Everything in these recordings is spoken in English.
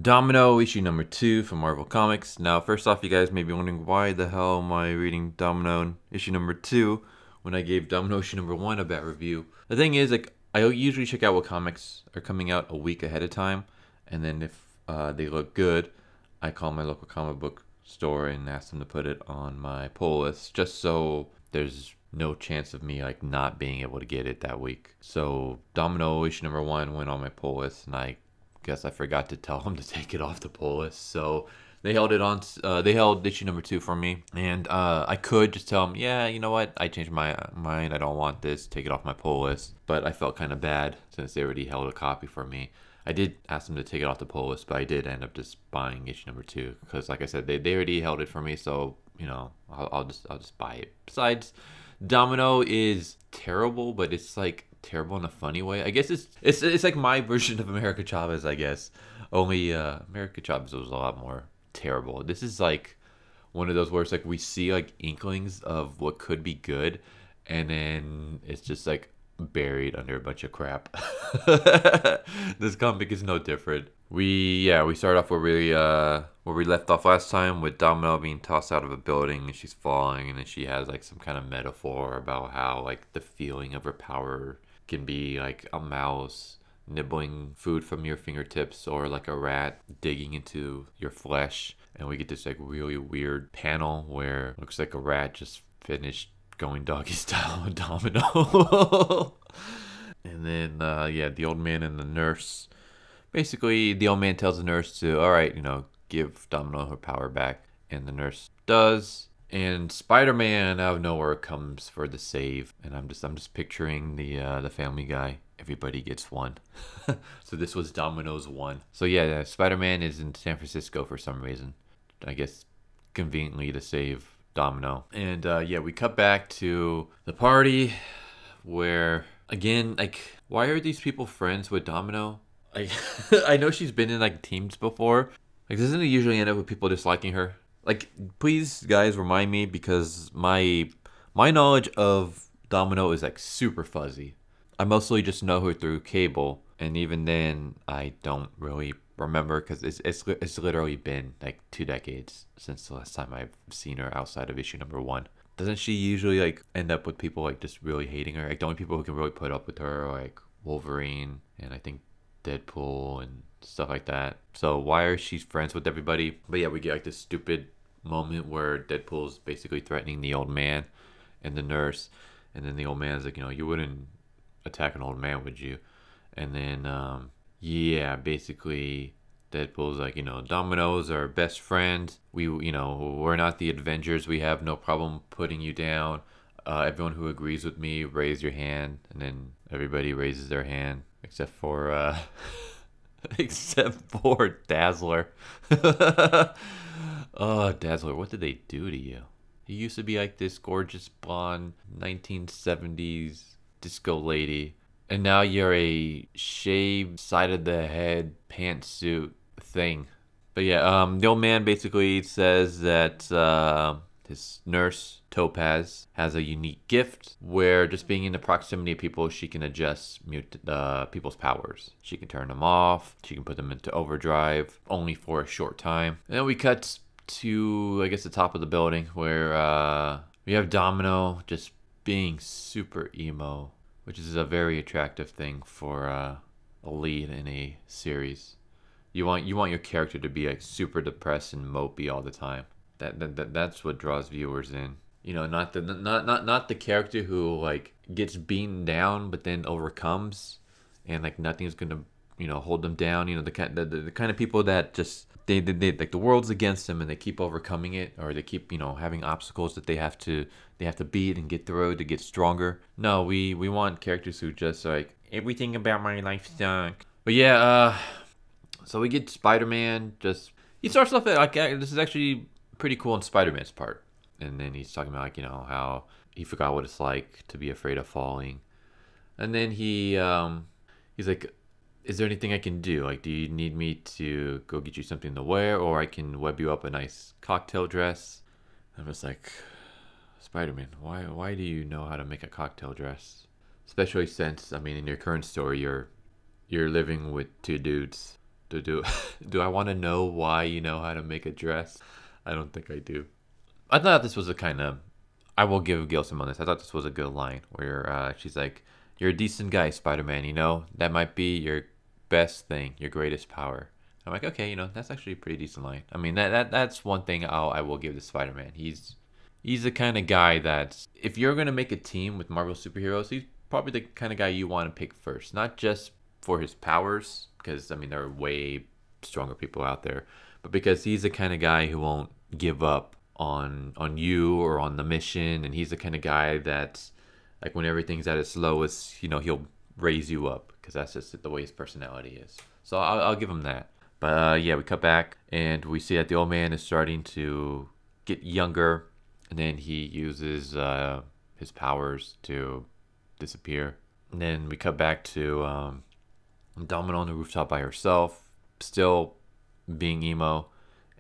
Domino issue number 2 from Marvel Comics. Now, first off, you guys may be wondering why the hell am I reading Domino issue number 2 when I gave Domino issue number 1 a bad review. The thing is, like, I usually check out what comics are coming out a week ahead of time, and then if they look good, I call my local comic book store and ask them to put it on my pull list, just so there's no chance of me like not being able to get it that week. So Domino issue number 1 went on my pull list, and I guess I forgot to tell them to take it off the pull list. So they held it on. They held issue number 2 for me, and I could just tell them, yeah, you know what, I changed my mind. I don't want this. Take it off my pull list. But I felt kind of bad since they already held a copy for me. I did ask them to take it off the pull list, but I did end up just buying issue number 2 because, like I said, they already held it for me. So you know, I'll just buy it. Besides, Domino is terrible, but it's like terrible in a funny way. I guess it's like my version of America Chavez, I guess. Only America Chavez was a lot more terrible. This is like one of those where it's like we see like inklings of what could be good, and then it's just like buried under a bunch of crap. This comic is no different. We start off where we left off last time, with Domino being tossed out of a building and she's falling, and then she has like some kind of metaphor about how like the feeling of her power can be like a mouse nibbling food from your fingertips, or like a rat digging into your flesh. And we get this like really weird panel where it looks like a rat just finished going doggy style with Domino. And then the old man and the nurse, basically the old man tells the nurse to, all right, give Domino her power back, and the nurse does. And Spider-Man out of nowhere comes for the save, and I'm just picturing the Family Guy. Everybody gets one. So this was Domino's one. So yeah, Spider-Man is in San Francisco for some reason. I guess conveniently to save Domino. And we cut back to the party where, again, like, why are these people friends with Domino? Like, I know she's been in like teams before. Like, doesn't it usually end up with people disliking her? Like, please, guys, remind me, because my knowledge of Domino is like super fuzzy. I mostly just know her through cable, and even then, I don't really remember, because it's literally been like 2 decades since the last time I've seen her outside of issue number 1. Doesn't she usually like end up with people like just really hating her? Like, the only people who can really put up with her are like Wolverine and I think Deadpool and stuff like that. So why are she friends with everybody? But yeah, we get like this stupid moment where Deadpool's basically threatening the old man and the nurse, and then the old man's like, you wouldn't attack an old man, would you? And then basically Deadpool's like, Domino's our best friend. We're not the Avengers. We have no problem putting you down. Everyone who agrees with me, raise your hand. And then everybody raises their hand except for Dazzler. Oh, Dazzler, what did they do to you? You used to be like this gorgeous blonde 1970s disco lady, and now you're a shaved side of the head pantsuit thing. But yeah, the old man basically says that his nurse Topaz has a unique gift where, just being in the proximity of people, she can adjust people's powers. She can turn them off. She can put them into overdrive, only for a short time. And then we cut to, I guess, the top of the building, where we have Domino just being super emo, which is a very attractive thing for a lead in a series. You want your character to be like super depressed and mopey all the time. That's what draws viewers in. Not the character who like gets beaten down but then overcomes, and like nothing's gonna hold them down. The kind of people that just they like the world's against them and they keep overcoming it, or they keep having obstacles that they have to beat and get through to get stronger. No, we want characters who just like, everything about my life sucks. But yeah, so we get Spider-Man. He starts off like, this is actually pretty cool on Spider-Man's part, and then he's talking about like, how he forgot what it's like to be afraid of falling, and then he's like, is there anything I can do? Like, do you need me to go get you something to wear, or I can web you up a nice cocktail dress? I was like, Spider-Man, why do you know how to make a cocktail dress? Especially since, I mean, in your current story, you're living with 2 dudes. Do do I want to know why you know how to make a dress? I don't think I do. I thought this was a kind of. I will give Gil some on this. I thought this was a good line where she's like, "You're a decent guy, Spider-Man. You know that might be your best thing, your greatest power." I'm like, okay, that's actually a pretty decent line. I mean, that's one thing I will give to Spider-Man. He's the kind of guy that if you're gonna make a team with Marvel superheroes, he's probably the kind of guy you want to pick first, not just for his powers, because I mean there are way stronger people out there, but because he's the kind of guy who won't give up on you or on the mission, and he's the kind of guy that like when everything's at its lowest, he'll raise you up because that's just the way his personality is. So I'll give him that. But yeah, we cut back and we see that the old man is starting to get younger, and then he uses his powers to disappear. And then we cut back to Domino on the rooftop by herself, still being emo.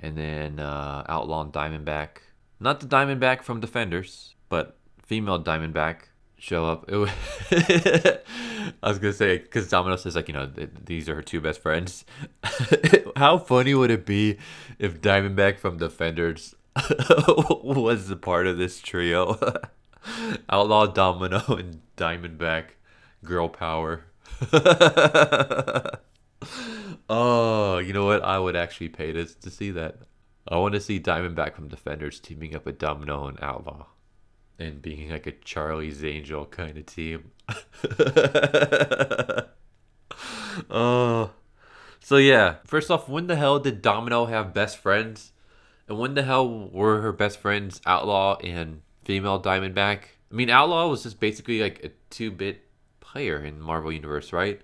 And then Outlaw and Diamondback, not the Diamondback from Defenders, but female Diamondback show up. I was gonna say because Domino says like these are her two best friends. How funny would it be if Diamondback from Defenders was a part of this trio? Outlaw, Domino, and Diamondback, girl power. Oh, you know what? I would actually pay to see that. I want to see Diamondback from Defenders teaming up with Domino and Outlaw and being like a Charlie's Angel kind of team. Oh. So yeah, first off, when the hell did Domino have best friends? And when the hell were her best friends Outlaw and female Diamondback? I mean, Outlaw was just basically like a 2-bit player in Marvel Universe, right?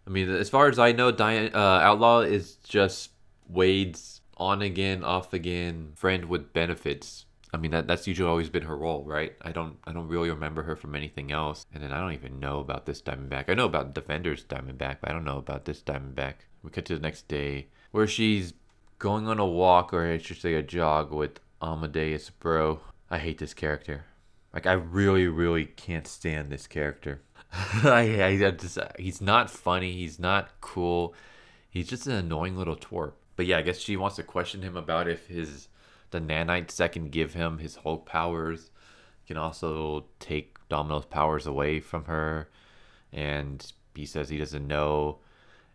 I mean, as far as I know, Outlaw is just Wade's on again, off again friend with benefits. I mean, that's usually always been her role, right? I don't really remember her from anything else. And then I don't even know about this Diamondback. I know about Defender's Diamondback, but I don't know about this Diamondback. We cut to the next day where she's going on a walk, or I should say a jog, with Amadeus Bro. I hate this character. Like, I really, really can't stand this character. He's not funny. He's not cool. He's just an annoying little twerp. But yeah, I guess she wants to question him about if the nanites that can give him his Hulk powers can also take Domino's powers away from her. And he says he doesn't know.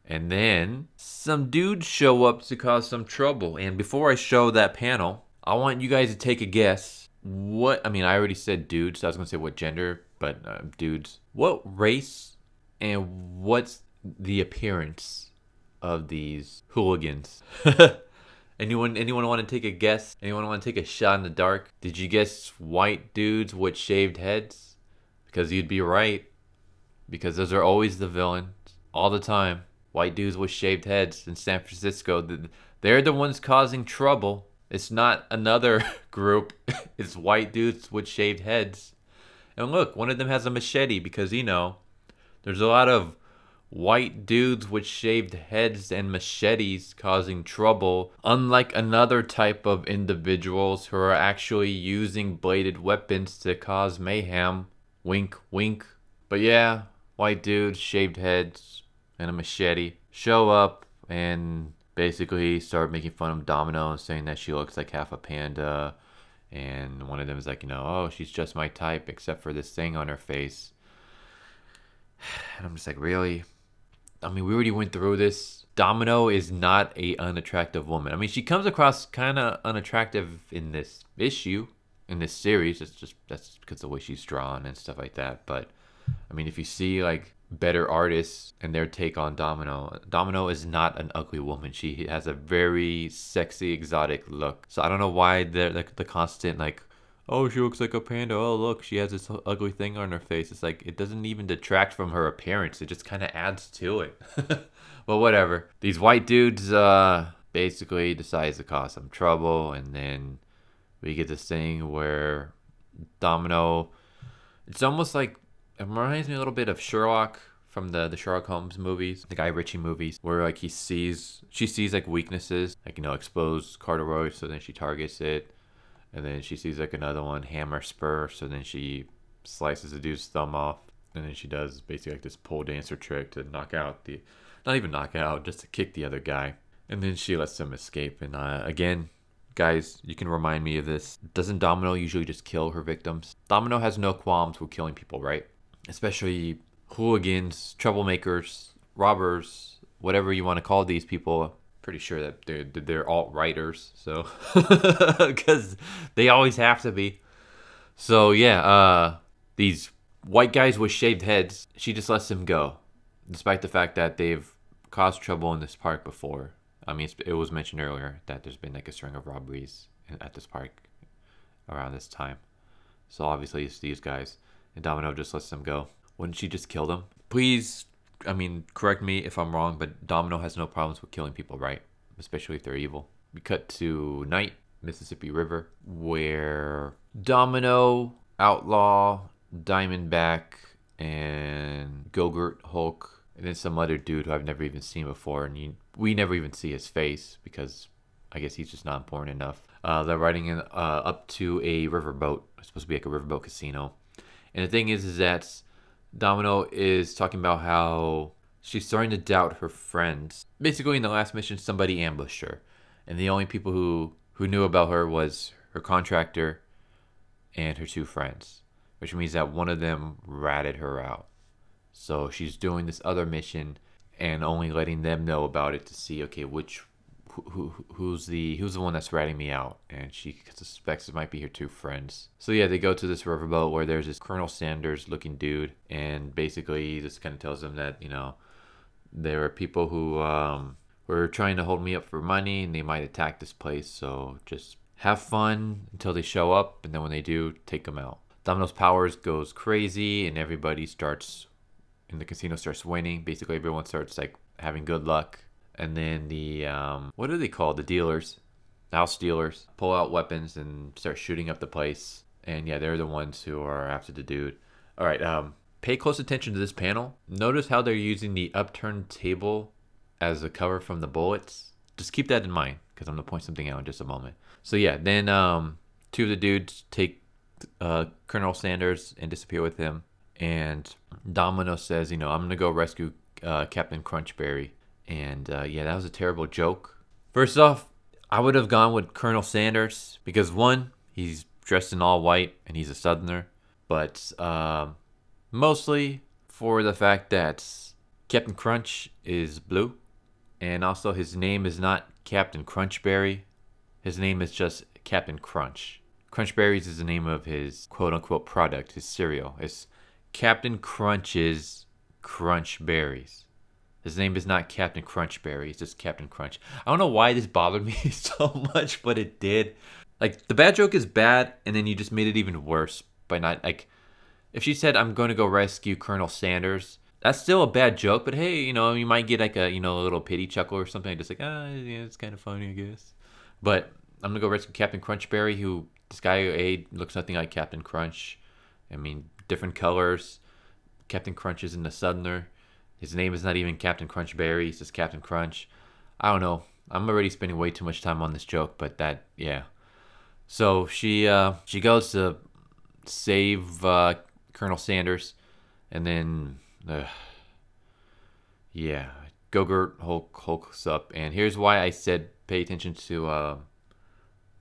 And then some dudes show up to cause some trouble. And before I show that panel, I want you guys to take a guess. I already said dudes. So I was going to say what gender, but dudes. What race and what's the appearance of these hooligans? Anyone want to take a guess? Anyone want to take a shot in the dark? Did you guess white dudes with shaved heads? Because you'd be right. Because those are always the villains. All the time. White dudes with shaved heads in San Francisco. They're the ones causing trouble. It's not another group. It's white dudes with shaved heads. And look, one of them has a machete because, there's a lot of white dudes with shaved heads and machetes causing trouble, unlike another type of individuals who are actually using bladed weapons to cause mayhem. Wink, wink. But yeah, white dudes, shaved heads, and a machete show up and basically start making fun of Domino, saying that she looks like half a panda. And one of them is like, oh, she's just my type except for this thing on her face. And I'm just like, really? I mean, we already went through this. Domino is not a unattractive woman. I mean, she comes across kind of unattractive in this issue, in this series. That's because of the way she's drawn and stuff like that. But I mean, if you see like better artists and their take on Domino is not an ugly woman. She has a very sexy, exotic look. So I don't know why the constant like, oh, she looks like a panda. Oh, look, she has this ugly thing on her face. It's like, it doesn't even detract from her appearance. It just kind of adds to it. But whatever. These white dudes basically decides to cause some trouble. And then we get this thing where Domino, it's almost like, it reminds me a little bit of Sherlock from the Sherlock Holmes movies, the Guy Ritchie movies, where like she sees like weaknesses, like exposed corduroy, so then she targets it. And then she sees like another one, hammer spur, so then she slices the dude's thumb off. And then she does basically like this pole dancer trick to knock out the Not even knock out, just to kick the other guy. And then she lets him escape. And again, guys, you can remind me of this. Doesn't Domino usually just kill her victims? Domino has no qualms with killing people, right? Especially hooligans, troublemakers, robbers, whatever you want to call these people. Pretty sure that they're alt-righters, so because they always have to be. So yeah, these white guys with shaved heads, she just lets them go, despite the fact that they've caused trouble in this park before. I mean, it was mentioned earlier that there's been like a string of robberies at this park around this time. So obviously it's these guys, and Domino just lets them go. Wouldn't she just kill them? Please, I mean, correct me if I'm wrong, but Domino has no problems with killing people, right? Especially if they're evil. We cut to night, Mississippi River, where Domino, Outlaw, Diamondback, and Gogurt, Hulk, and then some other dude who I've never even seen before, and we never even see his face because I guess he's just not important enough. They're riding up to a riverboat. It's supposed to be like a riverboat casino. And the thing is that Domino is talking about how she's starting to doubt her friends. Basically, in the last mission, somebody ambushed her. And the only people who knew about her was her contractor and her two friends. Which means that one of them ratted her out. So she's doing this other mission and only letting them know about it to see, okay, who's the one that's ratting me out, and she suspects it might be her two friends. So yeah, they go to this riverboat where there's this Colonel Sanders looking dude, and basically he just kind of tells them that, you know, there are people who were trying to hold me up for money and they might attack this place, so just have fun until they show up, and then when they do, take them out. Domino's powers goes crazy and everybody starts in the casino starts winning. Basically everyone starts like having good luck. And then the, what are they called? The dealers, the house dealers, pull out weapons and start shooting up the place. And yeah, they're the ones who are after the dude. All right, pay close attention to this panel. Notice how they're using the upturned table as a cover from the bullets. Just keep that in mind because I'm going to point something out in just a moment. So yeah, then two of the dudes take Colonel Sanders and disappear with him. And Domino says, you know, I'm going to go rescue Captain Crunchberry. And yeah, that was a terrible joke. First off, I would have gone with Colonel Sanders because one, he's dressed in all white and he's a Southerner. But mostly for the fact that Captain Crunch is blue. And also his name is not Captain Crunchberry. His name is just Captain Crunch. Crunchberries is the name of his quote-unquote product, his cereal. It's Captain Crunch's Crunch Berries. His name is not Captain Crunchberry, it's just Captain Crunch. I don't know why this bothered me so much, but it did. Like, the bad joke is bad, and then you just made it even worse by not, like, if she said, I'm going to go rescue Colonel Sanders, that's still a bad joke, but hey, you know, you might get like a, you know, a little pity chuckle or something, just like, yeah, it's kind of funny, I guess. But I'm going to go rescue Captain Crunchberry, who, this guy looks nothing like Captain Crunch. I mean, different colors. Captain Crunch isn't a Southerner. His name is not even Captain Crunchberry. It's just Captain Crunch. I don't know. I'm already spending way too much time on this joke, but that, yeah. So she goes to save Colonel Sanders, and then, yeah, Gogurt hulks up. And here's why I said pay attention to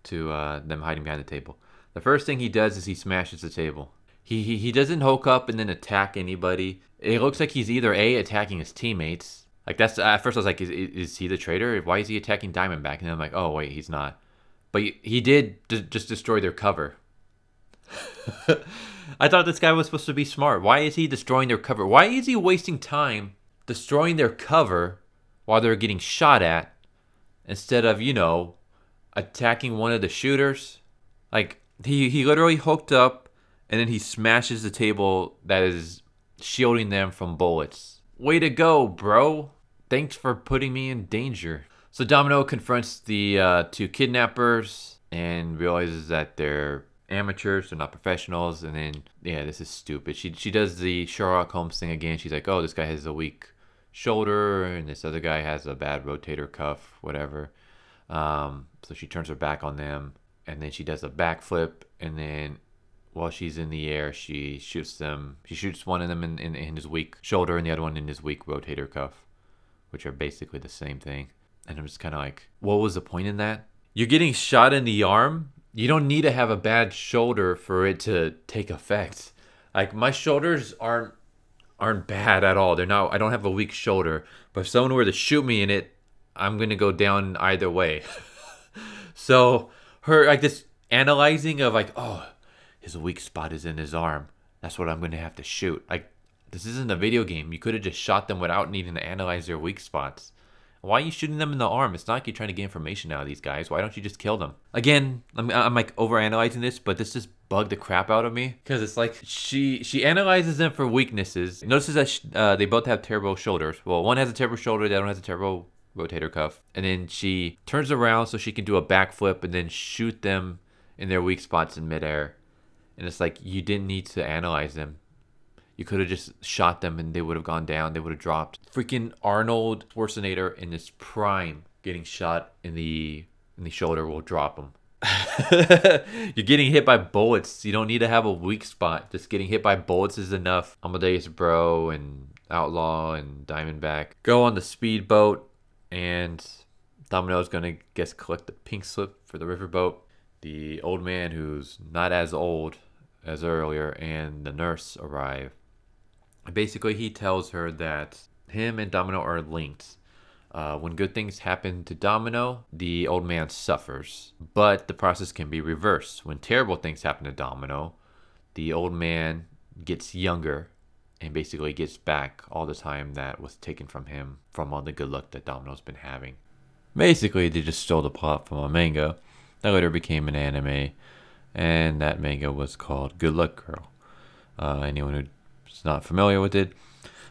them hiding behind the table. The first thing he does is he smashes the table. He doesn't hulk up and then attack anybody. It looks like he's either A, attacking his teammates. Like, that's, at first I was like, is he the traitor? Why is he attacking Diamondback? And then I'm like, oh wait, he's not. But he did just destroy their cover. I thought this guy was supposed to be smart. Why is he destroying their cover? Why is he wasting time destroying their cover while they're getting shot at instead of, you know, attacking one of the shooters? Like, he literally hooked up and then he smashes the table that is shielding them from bullets. Way to go, bro. Thanks for putting me in danger. So Domino confronts the two kidnappers and realizes that they're amateurs, they're not professionals. And then, yeah, this is stupid. She does the Sherlock Holmes thing again. She's like, oh, this guy has a weak shoulder and this other guy has a bad rotator cuff, whatever. So she turns her back on them and then she does a backflip, and then while she's in the air, she shoots them. She shoots one of them in his weak shoulder and the other one in his weak rotator cuff, which are basically the same thing. And I'm just kind of like, what was the point in that? You're getting shot in the arm. You don't need to have a bad shoulder for it to take effect. Like, my shoulders aren't bad at all. They're not. I don't have a weak shoulder. But if someone were to shoot me in it, I'm gonna go down either way. So her like this analyzing of like, oh, his weak spot is in his arm. That's what I'm gonna have to shoot. Like, this isn't a video game. You could have just shot them without needing to analyze their weak spots. Why are you shooting them in the arm? It's not like you're trying to get information out of these guys. Why don't you just kill them? Again, I'm like overanalyzing this, but this just bugged the crap out of me because it's like she analyzes them for weaknesses. Notices that they both have terrible shoulders. Well, one has a terrible shoulder, the other one has a terrible rotator cuff. And then she turns around so she can do a backflip and then shoot them in their weak spots in midair. And it's like, you didn't need to analyze them. You could have just shot them and they would have gone down. They would have dropped. Freaking Arnold Schwarzenegger in his prime getting shot in the shoulder will drop him. You're getting hit by bullets. You don't need to have a weak spot. Just getting hit by bullets is enough. Amadeus Bro and Outlaw and Diamondback go on the speedboat, and Domino's gonna collect the pink slip for the riverboat. The old man, who's not as old as earlier, and the nurse arrive. Basically, he tells her that him and Domino are linked. When good things happen to Domino, the old man suffers. But the process can be reversed. When terrible things happen to Domino, the old man gets younger and basically gets back all the time that was taken from him from all the good luck that Domino's been having. Basically, they just stole the plot from a manga that later became an anime, and that manga was called Good Luck Girl. Anyone who's not familiar with it,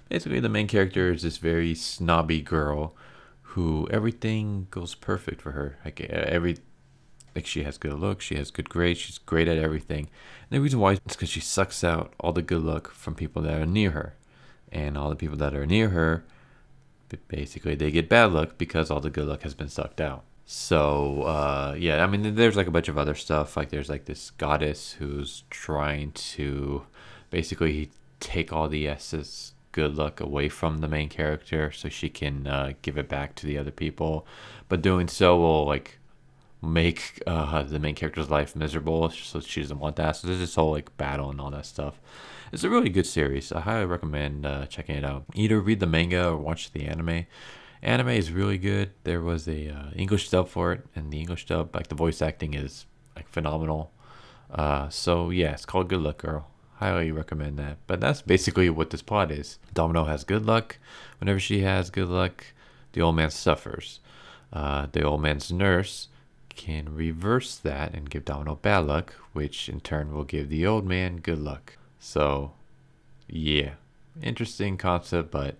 basically the main character is this very snobby girl who everything goes perfect for her. Like she has good looks, she has good grades, she's great at everything. And the reason why is because she sucks out all the good luck from people that are near her. And all the people that are near her, basically they get bad luck because all the good luck has been sucked out. So, yeah, I mean, there's like a bunch of other stuff. Like there's like this goddess who's trying to basically take all the S's good luck away from the main character so she can give it back to the other people. But doing so will like make the main character's life miserable, so she doesn't want that. So there's this whole like battle and all that stuff. It's a really good series. I highly recommend checking it out. Either read the manga or watch the anime. Anime is really good. There was a English dub for it, and the English dub, like the voice acting is like phenomenal. So yeah, it's called Good Luck Girl. Highly recommend that. But that's basically what this plot is. Domino has good luck. Whenever she has good luck, the old man suffers. The old man's nurse can reverse that and give Domino bad luck, which in turn will give the old man good luck. So yeah, interesting concept, but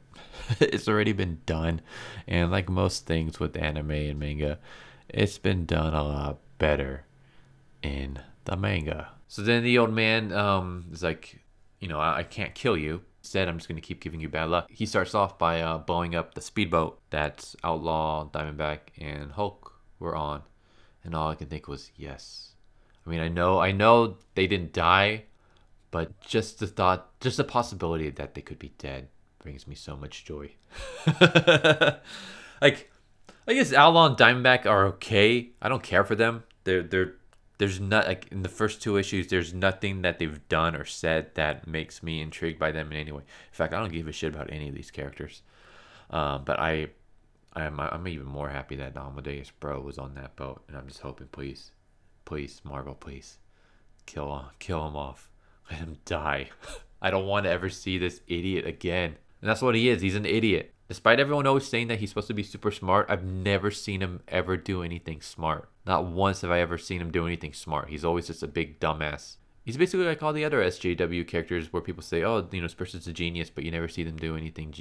it's already been done. And like most things with anime and manga, it's been done a lot better in the manga. So then the old man is like, you know, I can't kill you. Instead, I'm just going to keep giving you bad luck. He starts off by blowing up the speedboat that Outlaw, Diamondback, and Hulk were on. And all I can think was, yes. I mean, I know they didn't die, but just the thought, just the possibility that they could be dead brings me so much joy. Like, I guess Outlaw and Diamondback are okay. I don't care for them. There's not, like, in the first two issues, there's nothing that they've done or said that makes me intrigued by them in any way. In fact, I don't give a shit about any of these characters. But I'm even more happy that Amadeus Bro was on that boat, and I'm just hoping, please, Marvel, please, kill him off, let him die. I don't want to ever see this idiot again. And that's what he is. He's an idiot. Despite everyone always saying that he's supposed to be super smart, I've never seen him ever do anything smart. Not once have I ever seen him do anything smart. He's always just a big dumbass. He's basically like all the other SJW characters where people say, oh, you know, this person's a genius, but you never see them do anything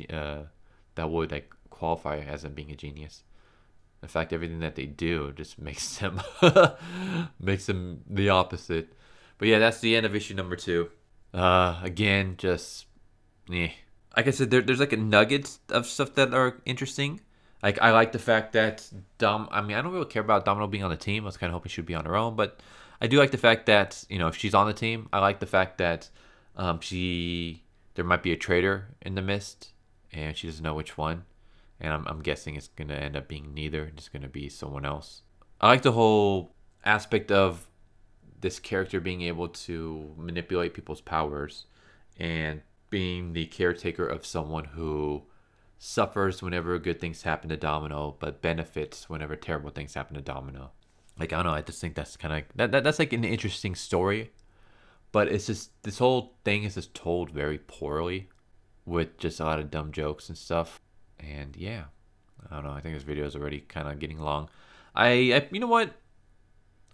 that would like qualify as them being a genius. In fact, everything that they do just makes them the opposite. But yeah, that's the end of issue number 2. Again, just like I said, there's like a nuggets of stuff that are interesting. Like, I like the fact that I don't really care about Domino being on the team. I was kind of hoping she would be on her own, but I do like the fact that, you know, if she's on the team, I like the fact that there might be a traitor in the mist, and she doesn't know which one. and I'm guessing it's gonna end up being neither. It's gonna be someone else. I like the whole aspect of this character being able to manipulate people's powers and being the caretaker of someone who suffers whenever good things happen to Domino, but benefits whenever terrible things happen to Domino. Like, I don't know, I just think that's kind of that's like an interesting story, but it's just this whole thing is just told very poorly with just a lot of dumb jokes and stuff. And yeah, I don't know, I think this video is already kind of getting long. I you know what?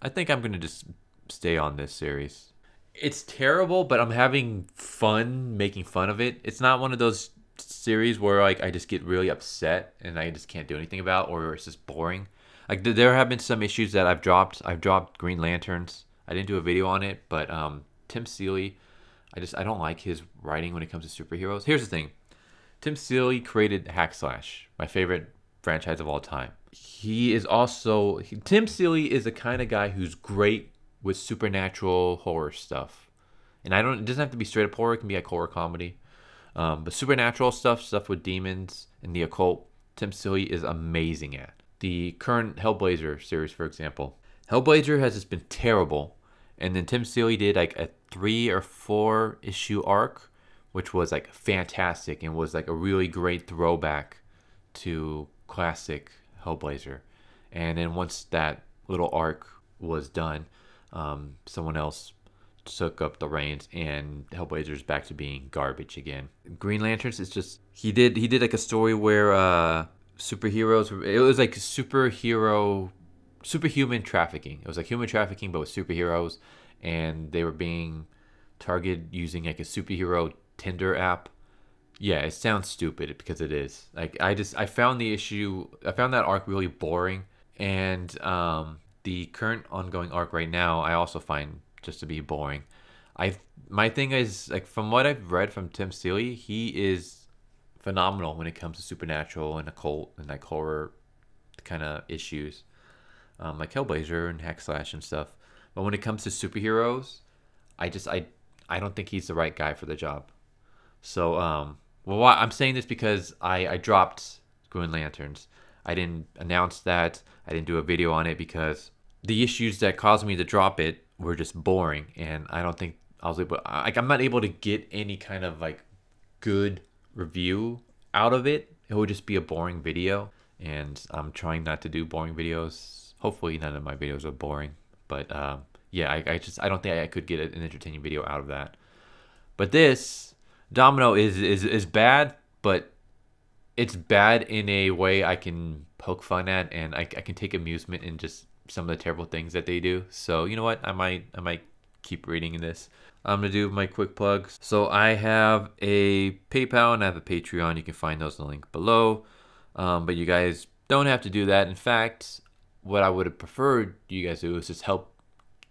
I think I'm gonna just stay on this series. It's terrible, but I'm having fun making fun of it. It's not one of those series where like I just get really upset and I just can't do anything about, or it's just boring. Like there have been some issues that I've dropped. I've dropped Green Lanterns. I didn't do a video on it, but Tim Seeley, I don't like his writing when it comes to superheroes. Here's the thing. Tim Seeley created Hack Slash, my favorite franchise of all time. Tim Seeley is the kind of guy who's great with supernatural horror stuff. And it doesn't have to be straight up horror, it can be like horror comedy. But supernatural stuff with demons and the occult, Tim Seeley is amazing at. The current Hellblazer series, for example. Hellblazer has just been terrible. And then Tim Seeley did like a 3 or 4 issue arc, which was like fantastic and was like a really great throwback to classic Hellblazer. And then once that little arc was done, someone else took up the reins and Hellblazer's back to being garbage again. Green Lanterns is just he did like a story where superheroes, it was like superhuman trafficking. It was like human trafficking but with superheroes, and they were being targeted using like a superhero Tinder app. Yeah, it sounds stupid because it is. Like I found that arc really boring, and the current ongoing arc right now I also find just to be boring. My thing is, like, from what I've read from Tim Seeley, he is phenomenal when it comes to supernatural and occult and like horror kind of issues, like Hellblazer and Hack Slash and stuff. But when it comes to superheroes, I don't think he's the right guy for the job. So well, I'm saying this because I dropped Green Lanterns. I didn't announce that. I didn't do a video on it because the issues that caused me to drop it were just boring, and I don't think I was able. I'm not able to get any kind of like good review out of it. It would just be a boring video, and I'm trying not to do boring videos. Hopefully, none of my videos are boring, but yeah, I don't think I could get an entertaining video out of that. But this Domino is bad, but it's bad in a way I can poke fun at, and I can take amusement in just some of the terrible things that they do. So you know what, I might keep reading in this. I'm gonna do my quick plugs. So I have a PayPal and I have a Patreon. You can find those in the link below, but you guys don't have to do that. In fact, what I would have preferred you guys do is just help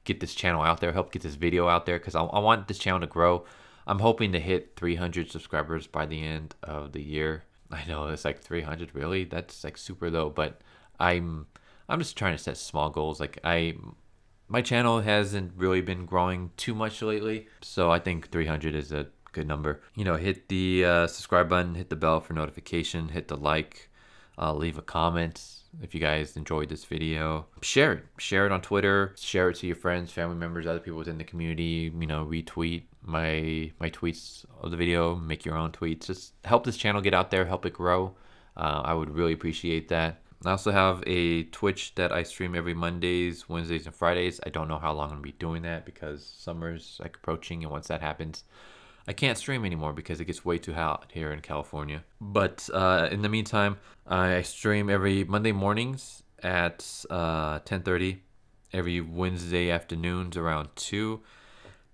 get this channel out there, help get this video out there, because I want this channel to grow. I'm hoping to hit 300 subscribers by the end of the year. I know it's like 300, really? That's like super low, but I'm just trying to set small goals. Like my channel hasn't really been growing too much lately, so I think 300 is a good number. You know, hit the subscribe button, hit the bell for notification, hit the like, leave a comment if you guys enjoyed this video. Share it on Twitter, share it to your friends, family members, other people within the community. You know, retweet my tweets of the video, make your own tweets. Just help this channel get out there, help it grow. I would really appreciate that. I also have a Twitch that I stream every Mondays, Wednesdays, and Fridays. I don't know how long I'm going to be doing that because summer's like approaching, and once that happens, I can't stream anymore because it gets way too hot here in California. But in the meantime, I stream every Monday mornings at 10:30, every Wednesday afternoons around 2,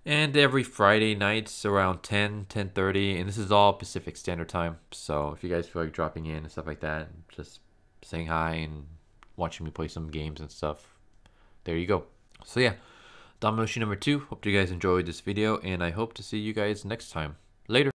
and every Friday nights around 10:30, and this is all Pacific Standard Time. So if you guys feel like dropping in and stuff like that, just saying hi and watching me play some games and stuff, there you go. So yeah, Domino issue number 2. Hope you guys enjoyed this video, and I hope to see you guys next time. Later.